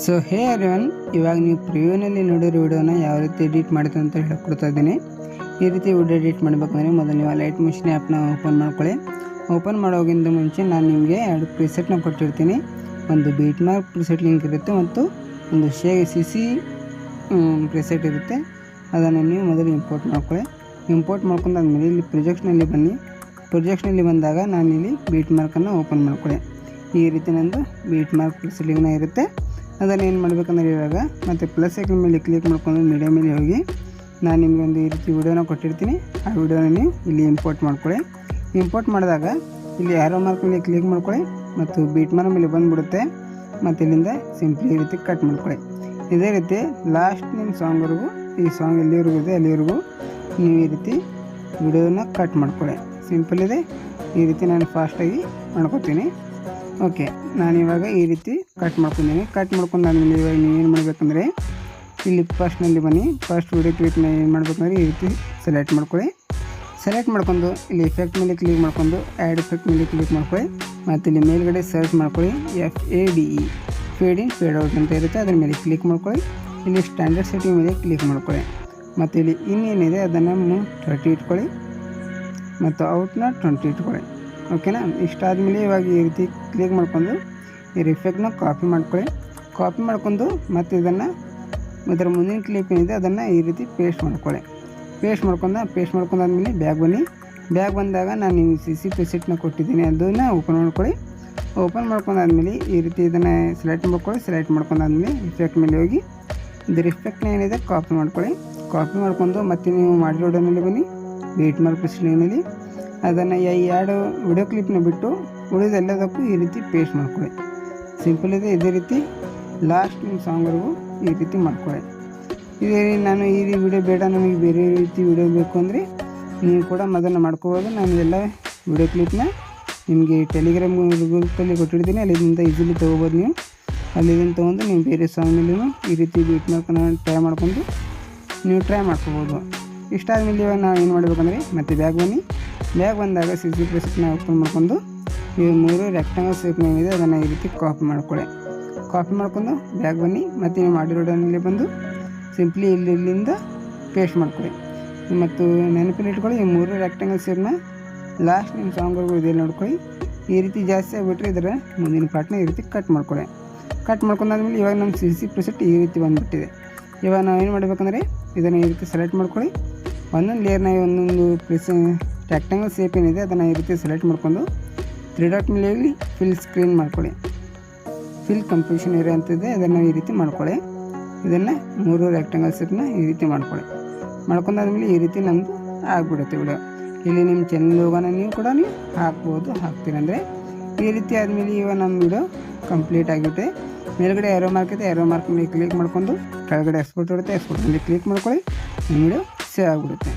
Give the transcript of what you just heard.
So hey everyone, ಇವಾಗ ನೀವು ಪ್ರಿವ್ಯೂನಲ್ಲಿ ನೋಡಿರೋ ವಿಡಿಯೋನ ಯಾವ ರೀತಿ ಎಡಿಟ್ ಮಾಡುತ್ತೆ ಅಂತ ಹೇಳ್ಕೊಡ್ತಾ ಇದ್ದೀನಿ. ಈ ರೀತಿ ವಿಡಿಯೋ ಎಡಿಟ್ ಮಾಡಬೇಕಂದ್ರೆ ಮೊದಲು ನೀವು ಅಲೈಟ್ ಮಿಷನ್ ಆ್ಯಪ್ನ ಓಪನ್ ಮಾಡ್ಕೊಳ್ಳಿ. ಓಪನ್ ಮಾಡೋಗಿಂತ ಮುಂಚೆ ನಾನು ನಿಮಗೆ 2 ಪ್ರಿಸೆಟ್ನ ಕೊಟ್ಟಿರ್ತೀನಿ. ಒಂದು ಬೀಟ್ ಮಾರ್ಕ್ ಪ್ರಿಸೆಟ್ ಲಿಂಕ್ ಇರುತ್ತೆ ಮತ್ತು ಒಂದು CC ಪ್ರಿಸೆಟ್ ಇರುತ್ತೆ. ಅದನ್ನು ನೀವು ಮೊದಲು ಇಂಪೋರ್ಟ್ ಮಾಡ್ಕೊಳ್ಳಿ. ಇಂಪೋರ್ಟ್ ಮಾಡ್ಕೊಂಡಾದ್ಮೇಲೆ ಇಲ್ಲಿ ಪ್ರೊಜೆಕ್ಟ್ನಲ್ಲಿ ಬನ್ನಿ. ಪ್ರೊಜೆಕ್ಟ್ನಲ್ಲಿ ಬಂದಾಗ ನಾನು ಇಲ್ಲಿ ಬೀಟ್ ಮಾರ್ಕನ್ನು ಓಪನ್ ಮಾಡ್ಕೊಳ್ಳಿ. ಈ ರೀತಿ ನಂದು ಬೀಟ್ ಮಾರ್ಕ್ ಪ್ರಿಸೆಟ್ ಲಿಂಕ್ನ ಇರುತ್ತೆ. ಅದನ್ನು ಏನು ಮಾಡಬೇಕಂದ್ರೆ ಇವಾಗ ಮತ್ತು ಪ್ಲಸ್ ಐಕನ್ ಮೇಲೆ ಕ್ಲಿಕ್ ಮಾಡ್ಕೊಂಡು ಮೀಡಿಯಾ ಮೇಲೆ ಹೋಗಿ ನಾನು ನಿಮಗೆ ಒಂದು ಈ ರೀತಿ ವಿಡಿಯೋನ ಕೊಟ್ಟಿರ್ತೀನಿ. ಆ ವಿಡಿಯೋನ ನೀವು ಇಲ್ಲಿ ಇಂಪೋರ್ಟ್ ಮಾಡ್ಕೊಳ್ಳಿ. ಇಂಪೋರ್ಟ್ ಮಾಡಿದಾಗ ಇಲ್ಲಿ ಆರೋ ಮಾರ್ಕ್ ಮೇಲೆ ಕ್ಲಿಕ್ ಮಾಡ್ಕೊಳ್ಳಿ ಮತ್ತು ಬೀಟ್ ಮಾರ್ಕ್ ಮೇಲೆ ಬಂದುಬಿಡುತ್ತೆ. ಮತ್ತು ಇಲ್ಲಿಂದ ಸಿಂಪ್ಲಿ ಈ ರೀತಿ ಕಟ್ ಮಾಡ್ಕೊಳ್ಳಿ. ಇದೇ ರೀತಿ ಲಾಸ್ಟ್ ನಿಮ್ಮ ಸಾಂಗ್ವರೆಗೂ, ಈ ಸಾಂಗ್ ಎಲ್ಲಿವರೆಗೂ ಇದೆ ಅಲ್ಲಿವರೆಗೂ ನೀವು ಈ ರೀತಿ ವಿಡಿಯೋನ ಕಟ್ ಮಾಡ್ಕೊಳ್ಳಿ. ಸಿಂಪಲ್ ಇದೆ. ಈ ರೀತಿ ನಾನು ಫಾಸ್ಟಾಗಿ ಮಾಡ್ಕೊತೀನಿ. ಓಕೆ, ನಾನಿವಾಗ ಈ ರೀತಿ ಕಟ್ ಮಾಡ್ಕೊಂಡಿದ್ದೀನಿ. ಕಟ್ ಮಾಡ್ಕೊಂಡಾದ್ಮೇಲೆ ಇವಾಗ ನೀವು ಏನು ಮಾಡಬೇಕಂದ್ರೆ ಇಲ್ಲಿ ಫಸ್ಟ್ನಲ್ಲಿ ಬನ್ನಿ. ಫಸ್ಟ್ ವಿಡಿಯೋ ಕ್ಲಿಪ್ನ ಏನು ಮಾಡಬೇಕಂದ್ರೆ ಈ ರೀತಿ ಸೆಲೆಕ್ಟ್ ಮಾಡ್ಕೊಳ್ಳಿ. ಸೆಲೆಕ್ಟ್ ಮಾಡ್ಕೊಂಡು ಇಲ್ಲಿ ಎಫೆಕ್ಟ್ ಮೇಲೆ ಕ್ಲಿಕ್ ಮಾಡ್ಕೊಂಡು ಆ್ಯಡ್ ಎಫೆಕ್ಟ್ ಮೇಲೆ ಕ್ಲಿಕ್ ಮಾಡ್ಕೊಳ್ಳಿ. ಮತ್ತು ಇಲ್ಲಿ ಮೇಲ್ಗಡೆ ಸರ್ಚ್ ಮಾಡ್ಕೊಳ್ಳಿ FADE ಫೇಡ್ ಇನ್ ಫೇಡ್ ಔಟ್ ಅಂತ ಇರುತ್ತೆ. ಅದ್ರ ಮೇಲೆ ಕ್ಲಿಕ್ ಮಾಡ್ಕೊಳ್ಳಿ. ಇಲ್ಲಿ ಸ್ಟ್ಯಾಂಡರ್ಡ್ ಸೆಟ್ಟಿಂಗ್ ಮೇಲೆ ಕ್ಲಿಕ್ ಮಾಡ್ಕೊಳ್ಳಿ. ಮತ್ತು ಇಲ್ಲಿ ಇನ್ನೇನಿದೆ ಅದನ್ನು 30 ಇಟ್ಕೊಳ್ಳಿ ಮತ್ತು ಔಟ್ನ 20 ಇಟ್ಕೊಳ್ಳಿ. ಓಕೆನಾ? ಇಷ್ಟಾದಮೇಲೆ ಇವಾಗ ಈ ರೀತಿ ಕ್ಲಿಕ್ ಮಾಡ್ಕೊಂಡು ಈ ಎಫೆಕ್ಟ್ನ ಕಾಪಿ ಮಾಡ್ಕೊಳ್ಳಿ. ಕಾಪಿ ಮಾಡ್ಕೊಂಡು ಮತ್ತು ಇದರ ಮುಂದಿನ ಕ್ಲಿಪ್ ಏನಿದೆ ಅದನ್ನು ಈ ರೀತಿ ಪೇಸ್ಟ್ ಮಾಡ್ಕೊಳ್ಳಿ. ಪೇಸ್ಟ್ ಮಾಡ್ಕೊಂಡಾದ್ಮೇಲೆ ಬ್ಯಾಗ್ ಬನ್ನಿ. ಬ್ಯಾಗ್ ಬಂದಾಗ ನಾನು ನೀವು CC ಪ್ರಿಸೆಟ್ನ ಕೊಟ್ಟಿದ್ದೀನಿ, ಅದನ್ನು ಓಪನ್ ಮಾಡ್ಕೊಳ್ಳಿ. ಓಪನ್ ಮಾಡ್ಕೊಂಡಾದ್ಮೇಲೆ ಈ ರೀತಿ ಇದನ್ನು ಸೆಲೆಕ್ಟ್ ಮಾಡ್ಕೊಳ್ಳಿ. ಸೆಲೆಕ್ಟ್ ಮಾಡ್ಕೊಂಡಾದ್ಮೇಲೆ ಎಫೆಕ್ಟ್ ಮೇಲೆ ಹೋಗಿ ಇದರ ಎಫೆಕ್ಟ್ನ ಏನಿದೆ ಕಾಪಿ ಮಾಡ್ಕೊಳ್ಳಿ. ಕಾಪಿ ಮಾಡ್ಕೊಂಡು ಮತ್ತೆ ನೀವು ಮಾಡಿರೋಡನಲ್ಲಿ ಬನ್ನಿ. ಬೀಟ್ ಮಾರ್ಕ್ ಪ್ರಿಸೆಟ್ನಲ್ಲಿ ಅದನ್ನು ಈ 2 ವಿಡಿಯೋ ಕ್ಲಿಪ್ನ ಬಿಟ್ಟು ಉಳಿದೆಲ್ಲದಕ್ಕೂ ಈ ರೀತಿ ಪೇಸ್ಟ್ ಮಾಡ್ಕೊಳ್ಳಿ. ಸಿಂಪಲ್ ಇದೆ. ಇದೇ ರೀತಿ ಲಾಸ್ಟ್ ನಿಮ್ಮ ಸಾಂಗ್ವರೆಗೂ ಈ ರೀತಿ ಮಾಡ್ಕೊಳ್ಳಿ. ಇದೇ ನಾನು ಈ ವಿಡಿಯೋ ಬೇಡ, ನನಗೆ ಬೇರೆ ರೀತಿ ವಿಡಿಯೋ ಬೇಕು ಅಂದರೆ ನೀವು ಕೂಡ ಅದನ್ನು ಮಾಡ್ಕೋಬೋದು. ನಾನು ಎಲ್ಲ ವಿಡಿಯೋ ಕ್ಲಿಪ್ನ ನಿಮಗೆ ಟೆಲಿಗ್ರಾಮ್ ಗ್ರೂಪಲ್ಲಿ ಕೊಟ್ಟಿರ್ತೀನಿ. ಅಲ್ಲಿಂದ ಈಸಿಲಿ ತೊಗೋಬೋದು. ನೀವು ಅಲ್ಲಿಂದ ತೊಗೊಂಡು ನೀವು ಬೇರೆ ಸಾಂಗ್ನಲ್ಲೂ ಈ ರೀತಿ ಬೀಟ್ ಮಾರ್ಕನ್ನು ಟ್ರೈ ಮಾಡ್ಕೊಂಡು ನೀವು ಟ್ರೈ ಮಾಡ್ಕೋಬೋದು. ಇಷ್ಟಾದಮೇಲೆ ಇವಾಗ ನಾವು ಏನು ಮಾಡಬೇಕಂದ್ರೆ ಮತ್ತೆ ಬ್ಯಾಗ್ ಬನ್ನಿ. ಬ್ಯಾಗ್ ಬಂದಾಗ CC ಪ್ರಿಸೆಟ್ನ ಓಪನ್ ಮಾಡ್ಕೊಂಡು ಈ 3 ರೆಕ್ಟಾಂಗಲ್ ಶೇಪ್ನ ಏನಿದೆ ಅದನ್ನು ಈ ರೀತಿ ಕಾಪಿ ಮಾಡ್ಕೊಳ್ಳಿ. ಕಾಪಿ ಮಾಡ್ಕೊಂಡು ಬ್ಯಾಗ್ ಬನ್ನಿ. ಮತ್ತು ನೀವು ಮಾಡಿರೋಡನಲ್ಲಿ ಬಂದು ಸಿಂಪ್ಲಿ ಇಲ್ಲಿಂದ ಪೇಸ್ಟ್ ಮಾಡ್ಕೊಳ್ಳಿ. ಮತ್ತು ನೆನಪಲ್ಲಿ ಇಟ್ಕೊಳ್ಳಿ, ಈ 3 ರೆಕ್ಟಾಂಗಲ್ ಶೇಪ್ನ ಲಾಸ್ಟ್ ನಿಮ್ಮ ಸಾಂಗ್ವರೆಗೂ ಇದೆ ನೋಡ್ಕೊಳ್ಳಿ. ಈ ರೀತಿ ಜಾಸ್ತಿ ಆಗಿಬಿಟ್ರೆ ಇದರ ಮುಂದಿನ ಪಾರ್ಟ್ನ ಈ ರೀತಿ ಕಟ್ ಮಾಡ್ಕೊಳ್ಳಿ. ಕಟ್ ಮಾಡ್ಕೊಂಡಾದ್ಮೇಲೆ ಇವಾಗ ನಮ್ಮ CC ಪ್ರಿಸೆಟ್ ಈ ರೀತಿ ಬಂದುಬಿಟ್ಟಿದೆ. ಇವಾಗ ನಾವು ಏನು ಮಾಡಬೇಕಂದ್ರೆ ಇದನ್ನು ಈ ರೀತಿ ಸೆಲೆಕ್ಟ್ ಮಾಡ್ಕೊಳ್ಳಿ. ಒಂದೊಂದು ಲೇಯರ್ನ ಒಂದೊಂದು ರೆಕ್ಟಾಂಗಲ್ ಶೇಪ್ ಏನಿದೆ ಅದನ್ನು ಈ ರೀತಿ ಸೆಲೆಕ್ಟ್ ಮಾಡ್ಕೊಂಡು 3 ಡಾಟ್ ಮೇಲೆ ಹೋಗಿ ಫಿಲ್ ಸ್ಕ್ರೀನ್ ಮಾಡ್ಕೊಳ್ಳಿ. ಫಿಲ್ ಕಂಪೋಸಿಷನ್ ಏರಿಯಾ ಅಂತಿದೆ, ಅದನ್ನು ಈ ರೀತಿ ಮಾಡ್ಕೊಳ್ಳಿ. ಇದನ್ನು 3 ರೆಕ್ಟಾಂಗಲ್ ಶೇಪ್ನ ಈ ರೀತಿ ಮಾಡ್ಕೊಂಡಾದ್ಮೇಲೆ ಈ ರೀತಿ ನಮ್ಮದು ಆಗಿಬಿಡುತ್ತೆ ವಿಡಿಯೋ. ಇಲ್ಲಿ ನಿಮ್ಮ ಚಾನಲ್ ಲೋಗೋನ ನೀವು ಕೂಡ ಹಾಕ್ಬೋದು. ಹಾಕ್ತೀರಂದರೆ ಈ ರೀತಿ ಆದಮೇಲೆ ಇವಾಗ ನಮ್ಮ ವಿಡಿಯೋ ಕಂಪ್ಲೀಟ್ ಆಗಿಬಿಟ್ಟೆ. ಮೇಲ್ಗಡೆ ಏರೋ ಮಾರ್ಕ್ ಇದೆ, ಏರೋ ಮಾರ್ಕ್ ಮೇಲೆ ಕ್ಲಿಕ್ ಮಾಡ್ಕೊಂಡು ಕೆಳಗಡೆ ಎಕ್ಸ್ಪೋರ್ಟ್ ಇರುತ್ತೆ, ಎಕ್ಸ್ಪೋರ್ಟ್ ಮೇಲೆ ಕ್ಲಿಕ್ ಮಾಡ್ಕೊಳ್ಳಿ. ನಿಮ್ಮ ವಿಡಿಯೋ ಸೇವ್ ಆಗಿಬಿಡುತ್ತೆ.